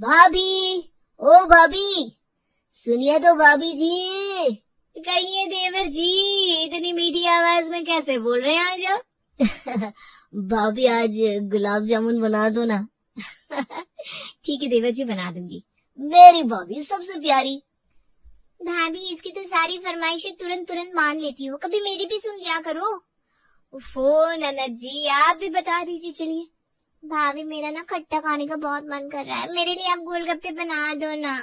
भाभी, ओ भाभी, सुनिए तो भाभी जी। कहिए देवर जी, इतनी मीठी आवाज में कैसे बोल रहे हैं आज आप? भाभी आज गुलाब जामुन बना दो ना। ठीक है देवर जी, बना दूंगी। मेरी भाभी सबसे प्यारी। भाभी इसकी तो सारी फरमाइशें तुरंत तुरंत मान लेती हो, कभी मेरी भी सुन लिया करो। फोन ननद जी, आप भी बता दीजिए। चलिए भाभी, मेरा ना खट्टा खाने का बहुत मन कर रहा है, मेरे लिए आप गोलगप्पे बना दो ना।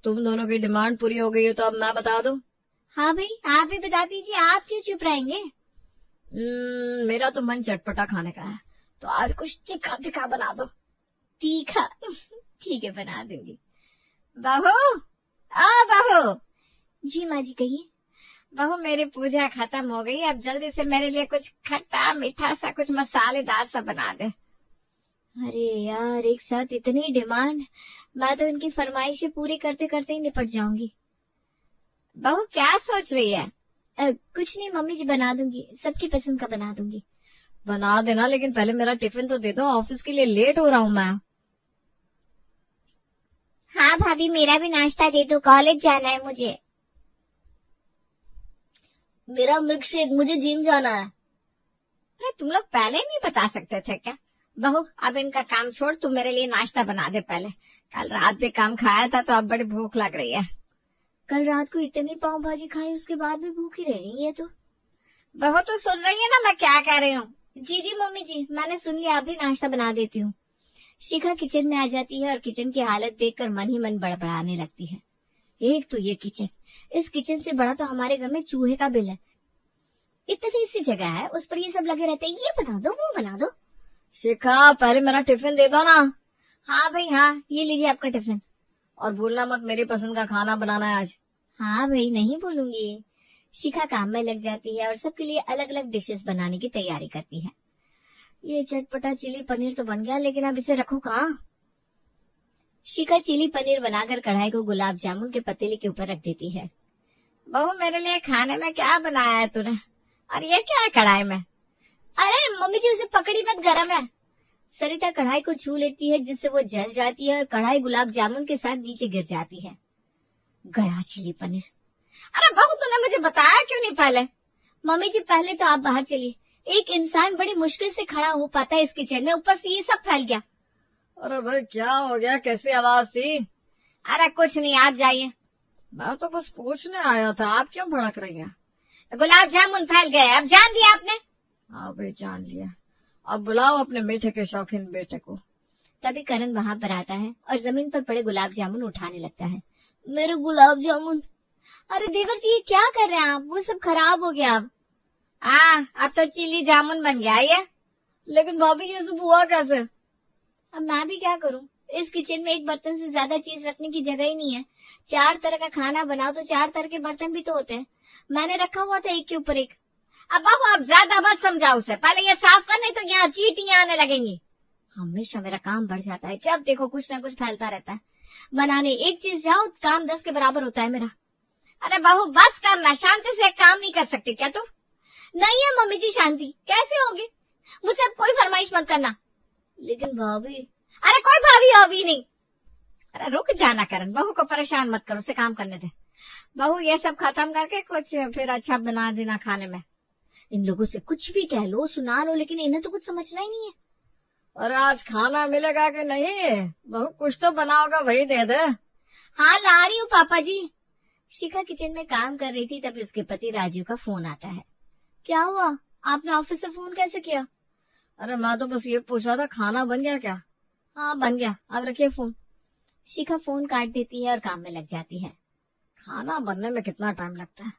तुम दोनों की डिमांड पूरी हो गई है तो अब मैं बता दूं? हाँ भाई, आप भी बता दीजिए, आप क्यों चुप रहेंगे? मेरा तो मन चटपटा खाने का है, तो आज कुछ तीखा तीखा बना दो। तीखा? ठीक है, बना दूंगी। बहू, आ बहू। जी माँ जी, कहिए। बहू, मेरी पूजा खत्म हो गई, अब जल्दी से मेरे लिए कुछ खट्टा मीठा सा, कुछ मसालेदार सा बना दे। अरे यार, एक साथ इतनी डिमांड, मैं तो इनकी फरमाइशें पूरी करते करते ही निपट जाऊंगी। बहू क्या सोच रही है? कुछ नहीं मम्मी जी, बना दूंगी, सबकी पसंद का बना दूंगी। बना देना, लेकिन पहले मेरा टिफिन तो दे दो, ऑफिस के लिए लेट हो रहा हूँ मैं। हाँ भाभी, मेरा भी नाश्ता दे दो, कॉलेज जाना है मुझे। मेरा मिल्क शेक, मुझे जिम जाना है। अरे तुम लोग पहले नहीं बता सकते थे क्या? बहू, अब इनका काम छोड़, तुम मेरे लिए नाश्ता बना दे पहले। कल रात भी काम खाया था तो अब बड़ी भूख लग रही है। कल रात को इतनी पाव भाजी खाई, उसके बाद भी भूखी रह रही है तो। बहू तो सुन रही है ना मैं क्या कह रही हूँ? जी जी मम्मी जी, मैंने सुन लिया, अभी नाश्ता बना देती हूँ। शिखा किचन में आ जाती है और किचन की हालत देखकर मन ही मन बड़बड़ाने लगती है। एक तो ये किचन, इस किचन से बड़ा तो हमारे घर में चूहे का बिल है। इतनी सी जगह है, उस पर ये सब लगे रहते हैं, ये बना दो वो बना दो। शिखा, पहले मेरा टिफिन दे दो ना। हाँ भाई हाँ, ये लीजिए आपका टिफिन। और भूलना मत, मेरी पसंद का खाना बनाना है आज। हाँ भाई, नहीं भूलूंगी। शिखा काम में लग जाती है और सबके लिए अलग अलग डिशेस बनाने की तैयारी करती है। ये चटपटा चिली पनीर तो बन गया, लेकिन अब इसे रखूं कहाँ? शिखा चिली पनीर बनाकर कढ़ाई को गुलाब जामुन के पतीले के ऊपर रख देती है। बहू, मेरे लिए खाने में क्या बनाया है तूने? और ये क्या है कढ़ाई में? अरे मम्मी जी, उसे पकड़ी मत, गरम है। सरिता कढ़ाई को छू लेती है, जिससे वो जल जाती है और कढ़ाई गुलाब जामुन के साथ नीचे गिर जाती है। गया चिली पनीर। अरे बहू, तूने मुझे बताया क्यों नहीं पहले? मम्मी जी, पहले तो आप बाहर चलिए, एक इंसान बड़ी मुश्किल से खड़ा हो पाता है इस किचन में, ऊपर से ये सब फैल गया। अरे भाई, क्या हो गया? कैसी आवाज थी? अरे कुछ नहीं, आप जाइए। मैं तो बस पूछने आया था, आप क्यों भड़क रही हैं? गुलाब जामुन फैल गए, अब जान लिया आपने? हाँ भाई, जान लिया। अब बुलाओ अपने मीठे के शौकीन बेटे को। तभी करण वहां पर आता है और जमीन पर पड़े गुलाब जामुन उठाने लगता है। मेरे गुलाब जामुन। अरे देवर जी, ये क्या कर रहे हैं आप? वो सब खराब हो गया अब। अब तो चिली जामुन बन गया ये। लेकिन भाभी, ये सब हुआ कैसे? अब मैं भी क्या करूं, इस किचन में एक बर्तन से ज्यादा चीज रखने की जगह ही नहीं है। 4 तरह का खाना बनाओ तो 4 तरह के बर्तन भी तो होते हैं, मैंने रखा हुआ था एक के ऊपर एक। अब बाबू, आप ज्यादा मत समझाओ उसे, पहले ये साफ कर, नहीं तो यहाँ चींटियां आने लगेंगी। हमेशा मेरा काम बढ़ जाता है, जब देखो कुछ ना कुछ फैलता रहता है। बनाने एक चीज जाओ, काम 10 के बराबर होता है मेरा। अरे बहू, बस करना, शांति से काम नहीं कर सकती क्या तू? नहीं है मम्मी जी शांति, कैसे होगी? मुझसे अब कोई फरमाइश मत करना। लेकिन भाभी। अरे कोई भाभी भाभी नहीं। अरे रुक जाना करण, बहू को परेशान मत करो, उसे काम करने दे। बहू, ये सब खत्म करके कुछ फिर अच्छा बना देना खाने में। इन लोगों से कुछ भी कह लो, सुना लो, लेकिन इन्हें तो कुछ समझना ही नहीं है। और आज खाना मिलेगा कि नहीं? बहू, कुछ तो बनाओगा, वही दे दे। हाँ, ला रही हूँ पापा जी। शिखा किचन में काम कर रही थी, तभी उसके पति राजीव का फोन आता है। क्या हुआ, आपने ऑफिस से फोन कैसे किया? अरे मैं तो बस ये पूछ रहा था, खाना बन गया क्या? हाँ बन गया, अब रखिए फोन। शिखा फोन काट देती है और काम में लग जाती है। खाना बनने में कितना टाइम लगता है?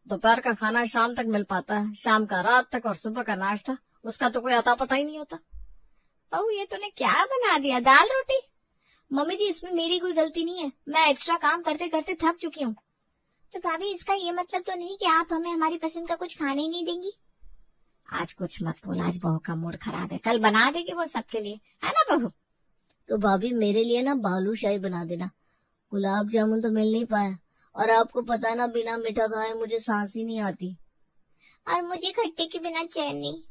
दोपहर का खाना शाम तक मिल पाता है, शाम का रात तक, और सुबह का नाश्ता, उसका तो कोई अता पता ही नहीं होता। बहू, ये तूने क्या बना दिया, दाल रोटी? मम्मी जी, इसमें मेरी कोई गलती नहीं है, मैं एक्स्ट्रा काम करते करते थक चुकी हूँ। तो भाभी, इसका ये मतलब तो नहीं कि आप हमें हमारी पसंद का कुछ खाने ही नहीं देंगी? आज कुछ मत बोल, आज बहू का मूड खराब है, कल बना देगी वो सबके लिए, है ना बहू? तो भाभी, मेरे लिए ना बालूशाही बना देना, गुलाब जामुन तो मिल नहीं पाया, और आपको पता है ना, बिना मीठा खाए मुझे सांस ही नहीं आती, और मुझे खट्टे के बिना चैन नहीं।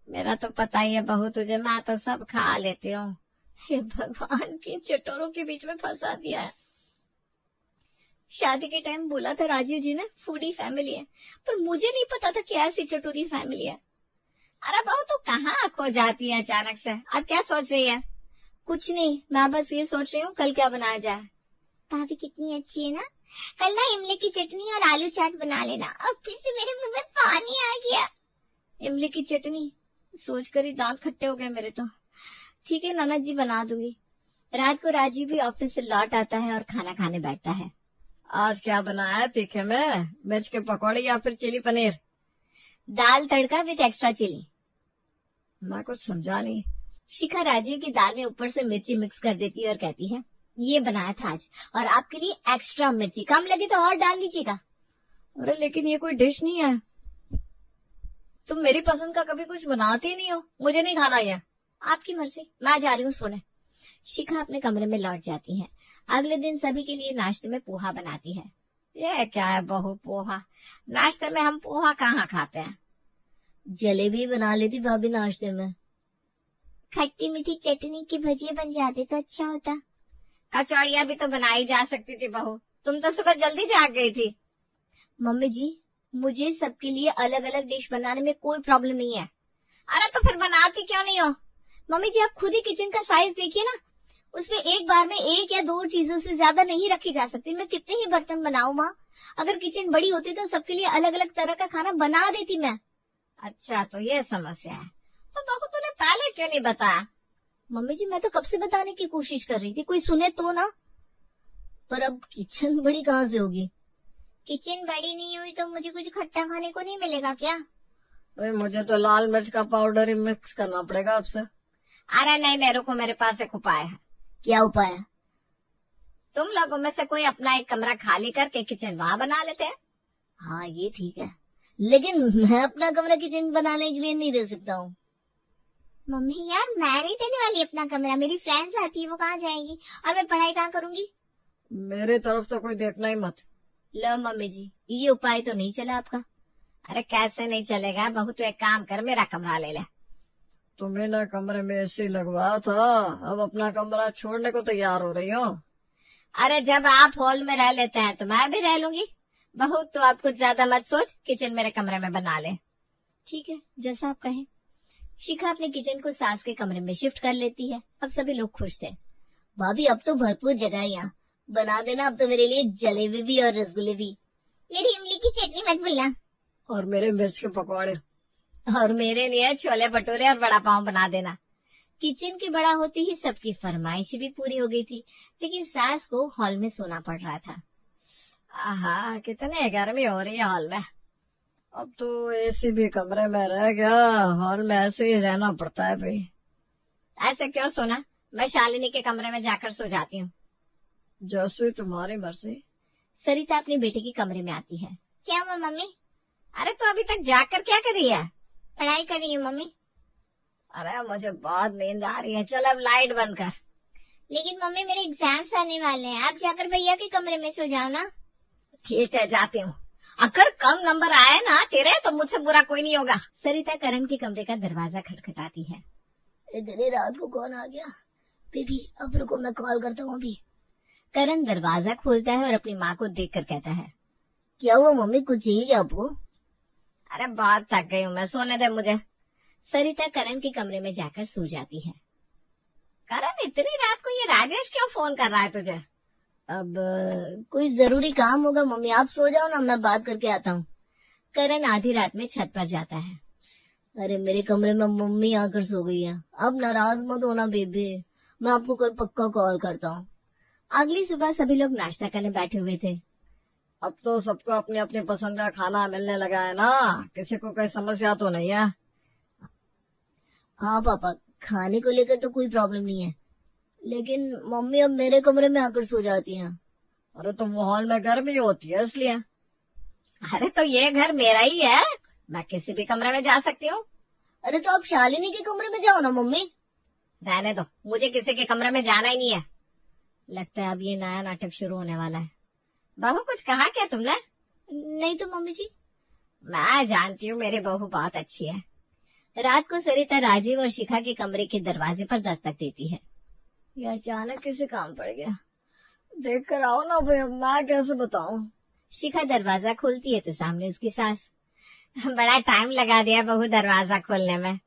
मेरा तो पता ही है बहू तुझे, मैं तो सब खा लेती हूँ, हे भगवान, किन चटोरों के बीच में फंसा दिया है। शादी के टाइम बोला था राजीव जी ने फूडी फैमिली है, पर मुझे नहीं पता था कि ऐसी चटोरी फैमिली है। अरे बहू तू कहाँ खो जाती है अचानक से? अब क्या सोच रही है? कुछ नहीं, मैं बस ये सोच रही हूँ कल क्या बनाया जाए। भाभी कितनी अच्छी है ना, कल ना इमली की चटनी और आलू चाट बना लेना। अब फिर से मेरे मुंह में पानी आ गया। इमली की चटनी सोचकर ही दांत खट्टे हो गए मेरे तो। ठीक है ननद जी, बना दूंगी। रात को राजीव भी ऑफिस से लौट आता है और खाना खाने बैठता है। आज क्या बनाया है तीखे में? मिर्च के पकौड़े या फिर chilli paneer? Dal tadka with extra chilli. मैं कुछ समझा नहीं। शिखा राजीव की दाल में ऊपर से मिर्ची मिक्स कर देती है और कहती है, ये बनाया था आज, और आपके लिए एक्स्ट्रा मिर्ची, कम लगे तो और डाल लीजिएगा। अरे लेकिन ये कोई डिश नहीं है, तुम मेरी पसंद का कभी कुछ बनाते ही नहीं हो, मुझे नहीं खाना ये। आपकी मर्जी, मैं जा रही हूँ सोने। शिखा अपने कमरे में लौट जाती है। अगले दिन सभी के लिए नाश्ते में पोहा बनाती है। ये क्या है बहू, पोहा? नाश्ते में हम पोहा कहाँ खाते हैं? जलेबी बना लेती भाभी नाश्ते में। खट्टी मीठी चटनी की भजिए बन जाते तो अच्छा होता। कचौड़ियाँ भी तो बनाई जा सकती थी बहू, तुम तो सुबह जल्दी जाग गई थी। मम्मी जी, मुझे सबके लिए अलग अलग डिश बनाने में कोई प्रॉब्लम नहीं है। अरे तो फिर बनाती क्यों नहीं हो? मम्मी जी, आप खुद ही किचन का साइज देखिए ना, उसमें एक बार में एक या दो चीजों से ज्यादा नहीं रखी जा सकती। मैं कितने ही बर्तन बनाऊं माँ, अगर किचन बड़ी होती तो सबके लिए अलग अलग तरह का खाना बना देती मैं। अच्छा तो ये समस्या है, तो बहू तूने पहले क्यों नहीं बताया? मम्मी जी, मैं तो कब से बताने की कोशिश कर रही थी, कोई सुने तो ना। पर अब किचन बड़ी कहाँ से होगी? किचन बड़ी नहीं हुई तो मुझे कुछ खट्टा खाने को नहीं मिलेगा क्या? मुझे तो लाल मिर्च का पाउडर ही मिक्स करना पड़ेगा आपसे। अरे नहीं, रुको, मेरे पास एक उपाय है। क्या उपाय है? तुम लोगों में से कोई अपना एक कमरा खाली करके किचन वहां बना लेते हैं। हाँ ये ठीक है, लेकिन मैं अपना कमरा किचन बनाने के लिए नहीं दे सकता हूँ। मम्मी यार, मैं नहीं देने वाली अपना कमरा, मेरी फ्रेंड्स आती है, वो कहाँ जाएंगी और मैं पढ़ाई कहाँ करूंगी? मेरे तरफ तो कोई देखना ही मत। लो मम्मी जी, ये उपाय तो नहीं चला आपका? अरे कैसे नहीं चलेगा बहू, तो एक काम कर, मेरा कमरा ले ले। तुम्हें ना कमरे में एसी लगवाया था, अब अपना कमरा छोड़ने को तैयार हो रही हो? अरे जब आप हॉल में रह लेते हैं तो मैं भी रह लूंगी। बहू तो आप कुछ ज्यादा मत सोच, किचन मेरे कमरे में बना ले। ठीक है, जैसा आप कहें। शिखा अपने किचन को सास के कमरे में शिफ्ट कर लेती है। अब सभी लोग खुश थे। भाभी अब तो भरपूर जगह है यहाँ, बना देना अब तो मेरे लिए जलेबी भी और रसगुल्ले भी। मेरी इमली की चटनी मत भूलना। और मेरे मिर्च के पकौड़े। और मेरे लिए छोले भटूरे और वड़ा पाव बना देना। किचन के बड़ा होते ही सबकी फरमाइश भी पूरी हो गई थी, लेकिन सास को हॉल में सोना पड़ रहा था। आहा, कितनी गर्मी हो रही है हॉल में। अब तो एसी भी कमरे में रह गया, हॉल में ऐसे ही रहना पड़ता है भाई। ऐसे क्यों सोना, मैं शालिनी के कमरे में जाकर सो जाती हूँ। जैसे तुम्हारी मर्जी। सरिता अपने बेटे के कमरे में आती है। क्या हुआ मम्मी? अरे तो अभी तक जाकर क्या कर रही है? पढ़ाई कर रही हूँ मम्मी। अरे मुझे बहुत नींद आ रही है, चल अब लाइट बंद कर। लेकिन मम्मी मेरे एग्जाम्स आने वाले हैं, आप जाकर भैया के कमरे में सो जाओ ना। ठीक है, जाती हूँ। अगर कम नंबर आए ना तेरे तो मुझसे बुरा कोई नहीं होगा। सरिता करण के कमरे का दरवाजा खटखटाती है। इतनी रात को कौन आ गया? बेबी अब रुको, मैं कॉल करता हूँ अभी। करण दरवाजा खोलता है और अपनी माँ को देखकर कहता है, क्या हुआ मम्मी, कुछ चाहिए क्या आपको? अरे बहुत थक गई हूँ मैं, सोने दे मुझे। सरिता करण के कमरे में जाकर सो जाती है। करण इतनी रात को ये राजेश क्यों फोन कर रहा है तुझे? अब कोई जरूरी काम होगा मम्मी, आप सो जाओ ना, मैं बात करके आता हूँ। करण आधी रात में छत पर जाता है। अरे मेरे कमरे में मम्मी आकर सो गई है, अब नाराज मत होना बेबी, मैं आपको कल पक्का कॉल करता हूँ। अगली सुबह सभी लोग नाश्ता करने बैठे हुए थे। अब तो सबको अपनी अपनी पसंद का खाना मिलने लगा है ना, किसी को कोई समस्या तो नहीं है? हाँ पापा, खाने को लेकर तो कोई प्रॉब्लम नहीं है, लेकिन मम्मी अब मेरे कमरे में आकर सो जाती हैं। अरे तो वो हॉल में गर्मी होती है इसलिए। अरे तो ये घर मेरा ही है, मैं किसी भी कमरे में जा सकती हूँ। अरे तो आप शालिनी के कमरे में जाओ ना मम्मी। रहने दो, मुझे किसी के कमरे में जाना ही नहीं है। लगता है अब ये नया नाटक शुरू होने वाला है। बहू कुछ कहा क्या तुमने? नहीं तो मम्मी जी। मैं जानती हूँ मेरी बहू बहुत अच्छी है। रात को सरिता राजीव और शिखा के कमरे के दरवाजे पर दस्तक देती है। ये अचानक कैसे काम पड़ गया? देख कर आओ ना भाई, अब मैं कैसे बताऊं? शिखा दरवाजा खोलती है तो सामने उसकी सास। बड़ा टाइम लगा दिया बहू दरवाजा खोलने में।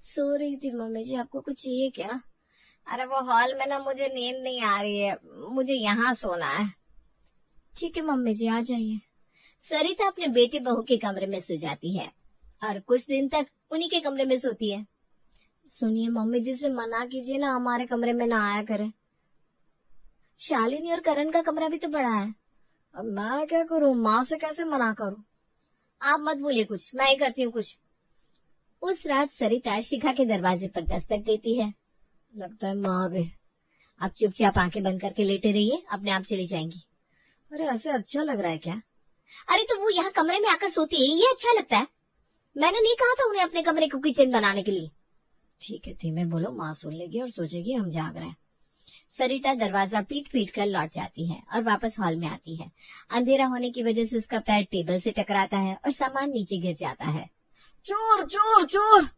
सो रही थी मम्मी जी, आपको कुछ चाहिए क्या? अरे वो हॉल में ना मुझे नींद नहीं आ रही है, मुझे यहाँ सोना है। ठीक है मम्मी जी, आ जाइए। सरिता अपने बेटे बहू के कमरे में सो जाती है और कुछ दिन तक उन्हीं के कमरे में सोती है। सुनिए मम्मी जी से मना कीजिए ना, हमारे कमरे में ना आया करे। शालिनी और करण का कमरा भी तो बड़ा है। अब मैं क्या करूं, माँ से कैसे मना करूं? आप मत बोलिए कुछ, मैं ही करती हूँ कुछ। उस रात सरिता शिखा के दरवाजे पर दस्तक देती है। लगता है माँ आ गई। आप चुपचाप आंखें बंद करके लेटे रहिए, अपने आप चली जाएंगी। अरे ऐसे अच्छा लग रहा है क्या? अरे तो वो यहाँ कमरे में आकर सोती है, ये अच्छा लगता है? मैंने नहीं कहा था उन्हें अपने कमरे को किचन बनाने के लिए। ठीक है धीमे बोलो, माँ सुन लेगी और सोचेगी हम जाग रहे हैं। सरिता दरवाजा पीट पीट कर लौट जाती है और वापस हॉल में आती है। अंधेरा होने की वजह से उसका पैर टेबल से टकराता है और सामान नीचे गिर जाता है। चोर चोर चोर!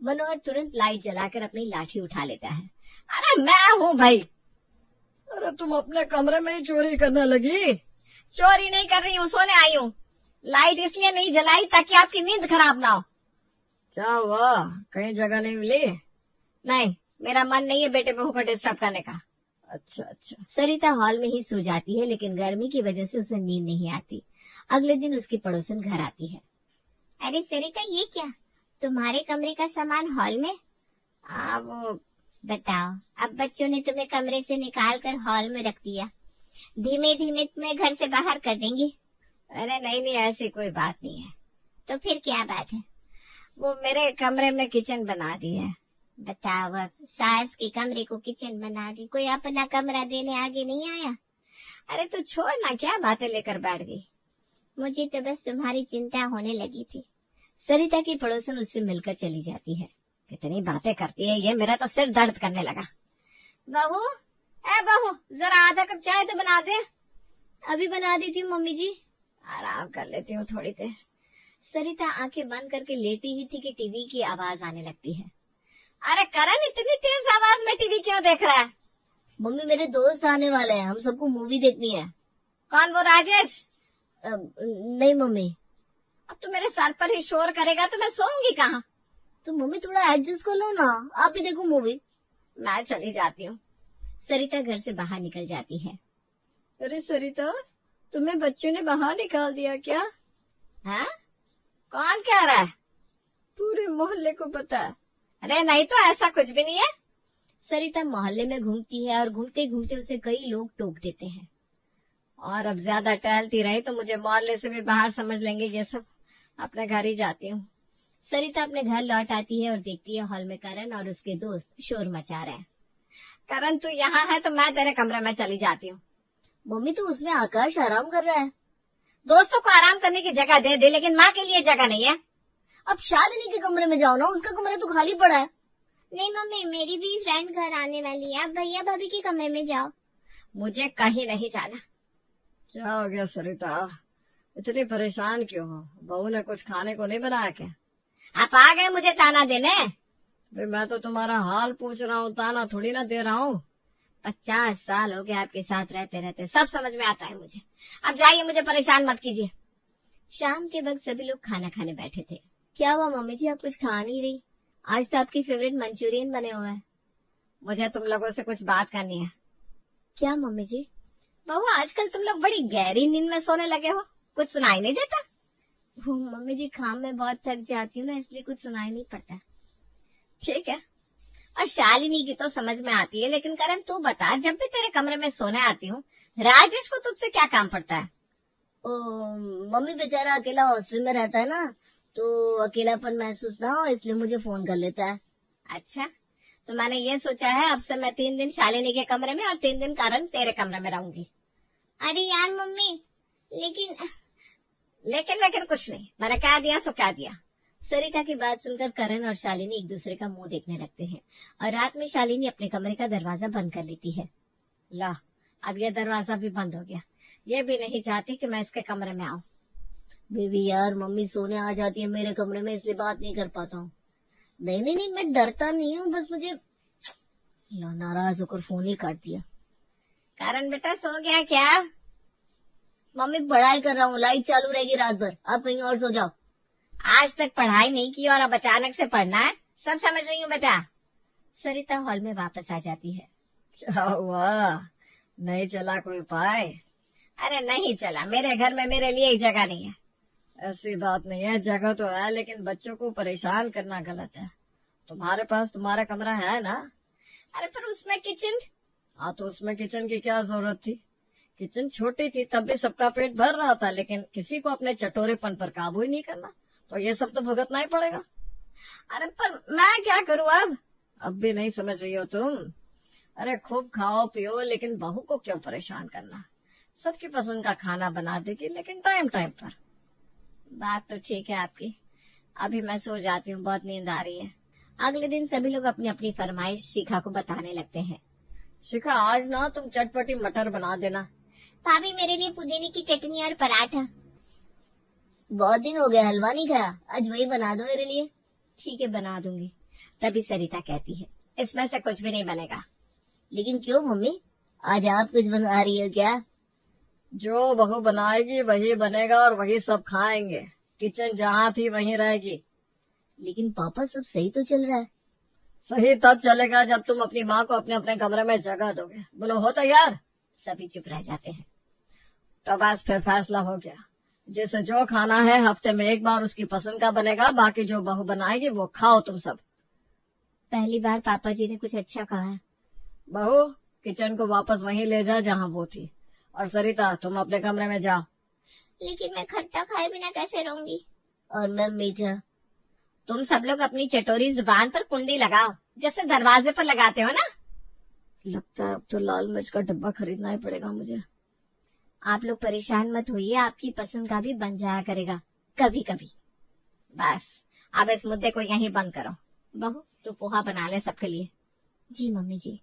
मनोहर तुरंत लाइट जलाकर अपनी लाठी उठा लेता है। अरे मैं हूँ भाई। अरे तुम अपने कमरे में ही चोरी करने लगी? चोरी नहीं कर रही हूँ, सोने आई हूँ। लाइट इसलिए नहीं जलाई ताकि आपकी नींद खराब ना हो। क्या हुआ, कहीं जगह नहीं मिली? नहीं, मेरा मन नहीं है बेटे बहू को डिस्टर्ब करने का। अच्छा अच्छा। सरिता हॉल में ही सो जाती है, लेकिन गर्मी की वजह से उसे नींद नहीं आती। अगले दिन उसकी पड़ोसन घर आती है। अरे सरिता, ये क्या, तुम्हारे कमरे का सामान हॉल में? वो बताओ, अब बच्चों ने तुम्हें कमरे से निकाल कर हॉल में रख दिया, धीमे धीमे तुम्हें घर से बाहर कर देंगे। अरे नहीं नहीं, ऐसी कोई बात नहीं है। तो फिर क्या बात है? वो मेरे कमरे में किचन बना दी है। बताओ, अब सास के कमरे को किचन बना दी, कोई अपना कमरा देने आगे नहीं आया? अरे तो छोड़ ना, क्या बातें लेकर बैठ गई? मुझे तो बस तुम्हारी चिंता होने लगी थी। सरिता की पड़ोसन उससे मिलकर चली जाती है। कितनी बातें करती है ये, मेरा तो सिर दर्द करने लगा। बहू, ए बहू, जरा आधा कप चाय तो बना दे। अभी बना देती हूँ मम्मी जी। आराम कर लेती हूँ थोड़ी देर। सरिता आंखें बंद करके लेटी ही थी कि टीवी की आवाज आने लगती है। अरे करण, इतनी तेज आवाज में टीवी क्यों देख रहा है? मम्मी मेरे दोस्त आने वाले हैं, हम सबको मूवी देखनी है। कौन, वो राजेश? नहीं मम्मी। अब तो मेरे सर पर ही शोर करेगा तो मैं सोऊंगी कहाँ? तो मम्मी थोड़ा एडजस्ट कर लो ना, आप ही देखो मूवी। मैं चली जाती हूँ। सरिता घर से बाहर निकल जाती है। अरे सरिता, तुम्हें बच्चों ने बाहर निकाल दिया क्या? हाँ? कौन कह रहा है? पूरे मोहल्ले को पता है। अरे नहीं तो, ऐसा कुछ भी नहीं है। सरिता मोहल्ले में घूमती है और घूमते घूमते उसे कई लोग टोक देते हैं। और अब ज्यादा टहलती रही तो मुझे मोहल्ले से भी बाहर समझ लेंगे ये सब। अपने घर ही जाती हूँ। सरिता अपने घर लौट आती है और देखती है हॉल में करण और उसके दोस्त शोर मचा रहे हैं। करण तू यहाँ है तो मैं तेरे कमरे में चली जाती हूँ। मम्मी तो उसमें आकाश आराम कर रहा है। दोस्तों को आराम करने की जगह दे दे, लेकिन माँ के लिए जगह नहीं है। अब शालिनी के कमरे में जाओ ना, उसका कमरा तो खाली पड़ा है। नहीं मम्मी, मेरी भी फ्रेंड घर आने वाली है, अब भैया भाभी के कमरे में जाओ। मुझे कहीं नहीं जाना। क्या हो गया सरिता, इतनी परेशान क्यों हो? बहू ने कुछ खाने को नहीं बनाया क्या? आप आ गए मुझे ताना देने? मैं तो तुम्हारा हाल पूछ रहा हूँ, ताना थोड़ी ना दे रहा हूँ। 50 साल हो गए आपके साथ रहते रहते, सब समझ में आता है मुझे। अब जाइए, मुझे परेशान मत कीजिए। शाम के वक्त सभी लोग खाना खाने बैठे थे। क्या हुआ मम्मी जी, आप कुछ खा नहीं रही? आज तो आपकी फेवरेट मंचूरियन बने हुए हैं। मुझे तुम लोगों से कुछ बात करनी है। क्या मम्मी जी? बहू, आजकल तुम लोग बड़ी गहरी नींद में सोने लगे हो, कुछ सुनाई नहीं देता? मम्मी जी, काम में बहुत थक जाती हूँ ना, इसलिए कुछ सुनाई नहीं पड़ता। ठीक है, और शालिनी की तो समझ में आती है, लेकिन करण तू बता, जब भी तेरे कमरे में सोने आती हूँ, राजेश को तुझसे क्या काम पड़ता है? मम्मी बेचारा अकेला हॉस्टल में रहता है ना, तो अकेलापन महसूस ना हो इसलिए मुझे फोन कर लेता है। अच्छा, तो मैंने ये सोचा है अब से मैं 3 दिन शालिनी के कमरे में और 3 दिन करण तेरे कमरे में रहूंगी। अरे यार मम्मी, लेकिन कुछ नहीं, मैंने कह दिया सो कह दिया। सरिता की बात सुनकर करण और शालिनी एक दूसरे का मुंह देखने लगते हैं और रात में शालिनी अपने कमरे का दरवाजा बंद कर लेती है। ला, अब यह दरवाजा भी बंद हो गया। ये भी नहीं चाहती कि मैं इसके कमरे में आऊं। बेबी यार, मम्मी सोने आ जाती है मेरे कमरे में, इसलिए बात नहीं कर पाता हूँ। नहीं, मैं डरता नहीं हूँ, बस मुझे लो, नाराज होकर फोन ही काट दिया। कारण बेटा सो गया क्या? मम्मी पढ़ाई कर रहा हूँ, लाइट चालू रहेगी रात भर, आप कहीं और सो जाओ। आज तक पढ़ाई नहीं की और अब अचानक से पढ़ना है, सब समझ रही हूँ बेटा। सरिता हॉल में वापस आ जाती है। क्या हुआ, नहीं चला कोई उपाय? अरे नहीं चला, मेरे घर में मेरे लिए ही जगह नहीं है। ऐसी बात नहीं है, जगह तो है, लेकिन बच्चों को परेशान करना गलत है। तुम्हारे पास तुम्हारा कमरा है ना? अरे पर उसमें किचन। हाँ तो उसमें किचन की क्या जरूरत थी? किचन छोटी थी तब भी सबका पेट भर रहा था, लेकिन किसी को अपने चटोरेपन पर काबू ही नहीं करना, तो ये सब तो भुगतना ही पड़ेगा। अरे पर मैं क्या करूँ अब भी नहीं समझ रही हो तुम? अरे खूब खाओ पियो, लेकिन बहू को क्यों परेशान करना? सबकी पसंद का खाना बना देगी, लेकिन टाइम टाइम पर। बात तो ठीक है आपकी, अभी मैं सो जाती हूँ, बहुत नींद आ रही है। अगले दिन सभी लोग अपनी अपनी फरमाइश शिखा को बताने लगते हैं। शिखा आज ना तुम चटपटी मटर बना देना। भाभी मेरे लिए पुदीने की चटनी और पराठा। बहुत दिन हो गए हलवा नहीं खाया, आज वही बना दो मेरे लिए। ठीक है बना दूंगी। तभी सरिता कहती है, इसमें से कुछ भी नहीं बनेगा। लेकिन क्यों मम्मी, आज आप कुछ बना रही हो क्या? जो बहू बनाएगी वही बनेगा और वही सब खाएंगे। किचन जहाँ थी वहीं रहेगी। लेकिन पापा सब सही तो चल रहा है। सही तब चलेगा जब तुम अपनी माँ को अपने अपने कमरे में जगह दोगे। बोलो हो तैयार? सभी चुप रह जाते हैं। तो बस फिर फैसला हो गया, जिसे जो खाना है हफ्ते में एक बार उसकी पसंद का बनेगा, बाकी जो बहू बनाएगी वो खाओ तुम सब। पहली बार पापा जी ने कुछ अच्छा कहा है। बहू किचन को वापस वहीं ले जा जहाँ वो थी, और सरिता तुम अपने कमरे में जाओ। लेकिन मैं खट्टा खाए बिना कैसे रहूंगी? और मैं मीठा। तुम सब लोग अपनी चटोरी जुबान पर कुंडी लगाओ, जैसे दरवाजे पर लगाते हो ना। लगता है अब तो लाल मिर्च का डब्बा खरीदना ही पड़ेगा मुझे। आप लोग परेशान मत होइए, आपकी पसंद का भी बन जाया करेगा कभी कभी। बस अब इस मुद्दे को यहीं बंद करो। बहू तू पोहा बना ले सबके लिए। जी मम्मी जी।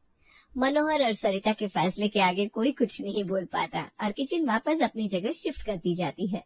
मनोहर और सरिता के फैसले के आगे कोई कुछ नहीं बोल पाता और किचन वापस अपनी जगह शिफ्ट कर दी जाती है।